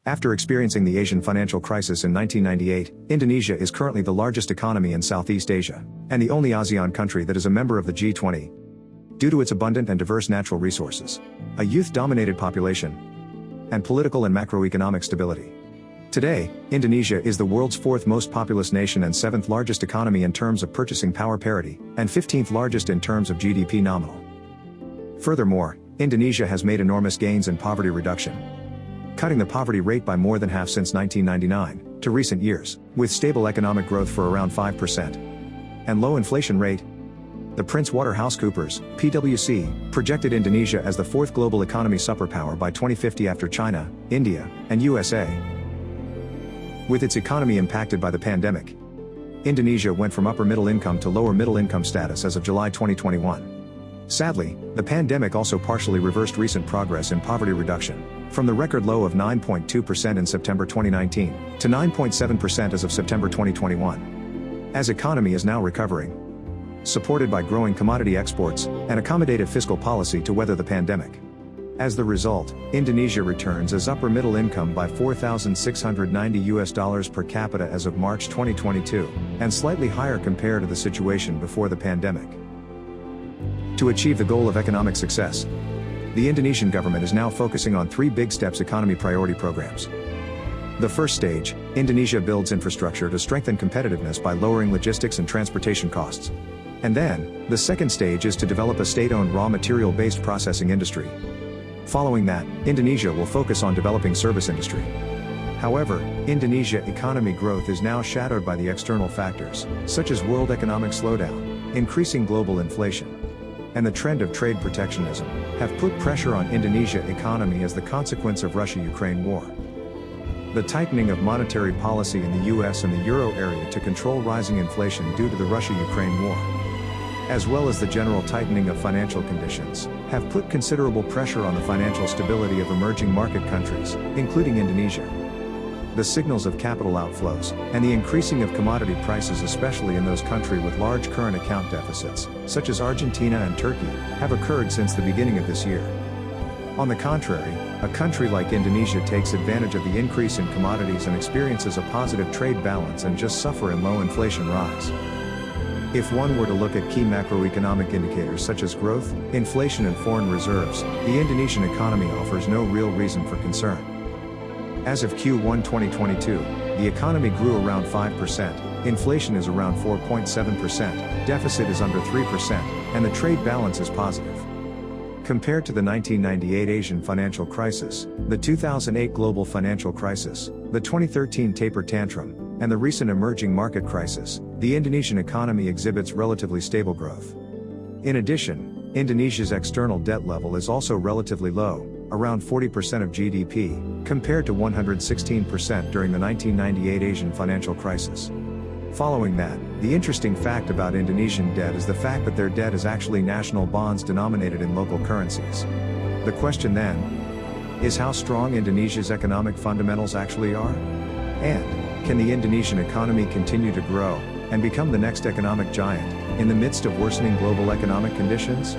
After experiencing the Asian financial crisis in 1998, Indonesia is currently the largest economy in Southeast Asia, and the only ASEAN country that is a member of the G20. Due to its abundant and diverse natural resources, a youth-dominated population, and political and macroeconomic stability. Today, Indonesia is the world's fourth most populous nation and seventh largest economy in terms of purchasing power parity, and 15th largest in terms of GDP nominal. Furthermore, Indonesia has made enormous gains in poverty reduction, cutting the poverty rate by more than half since 1999, to recent years, with stable economic growth for around 5%. And low inflation rate. The PricewaterhouseCoopers, PwC, projected Indonesia as the fourth global economy superpower by 2050 after China, India, and USA. With its economy impacted by the pandemic, Indonesia went from upper middle income to lower middle income status as of July 2021. Sadly, the pandemic also partially reversed recent progress in poverty reduction, from the record low of 9.2% in September 2019, to 9.7% as of September 2021. As economy is now recovering, supported by growing commodity exports, and accommodative fiscal policy to weather the pandemic. As the result, Indonesia returns as upper middle income by $4,690 per capita as of March 2022, and slightly higher compared to the situation before the pandemic. To achieve the goal of economic success, the Indonesian government is now focusing on three big steps economy priority programs. The first stage, Indonesia builds infrastructure to strengthen competitiveness by lowering logistics and transportation costs. And then, the second stage is to develop a state-owned raw material-based processing industry. Following that, Indonesia will focus on developing service industry. However, Indonesia economy growth is now shadowed by the external factors, such as world economic slowdown, increasing global inflation, and the trend of trade protectionism, have put pressure on Indonesia economy as the consequence of Russia-Ukraine war. The tightening of monetary policy in the US and the Euro area to control rising inflation due to the Russia-Ukraine war, as well as the general tightening of financial conditions, have put considerable pressure on the financial stability of emerging market countries, including Indonesia. The signals of capital outflows, and the increasing of commodity prices especially in those countries with large current account deficits, such as Argentina and Turkey, have occurred since the beginning of this year. On the contrary, a country like Indonesia takes advantage of the increase in commodities and experiences a positive trade balance and just suffer in low inflation rise. If one were to look at key macroeconomic indicators such as growth, inflation and foreign reserves, the Indonesian economy offers no real reason for concern. As of Q1 2022, the economy grew around 5%, inflation is around 4.7%, deficit is under 3%, and the trade balance is positive. Compared to the 1998 Asian financial crisis, the 2008 global financial crisis, the 2013 taper tantrum, and the recent emerging market crisis, the Indonesian economy exhibits relatively stable growth. In addition, Indonesia's external debt level is also relatively low, around 40% of GDP, compared to 116% during the 1998 Asian financial crisis. Following that, the interesting fact about Indonesian debt is the fact that their debt is actually national bonds denominated in local currencies. The question then is how strong Indonesia's economic fundamentals actually are? And can the Indonesian economy continue to grow and become the next economic giant in the midst of worsening global economic conditions?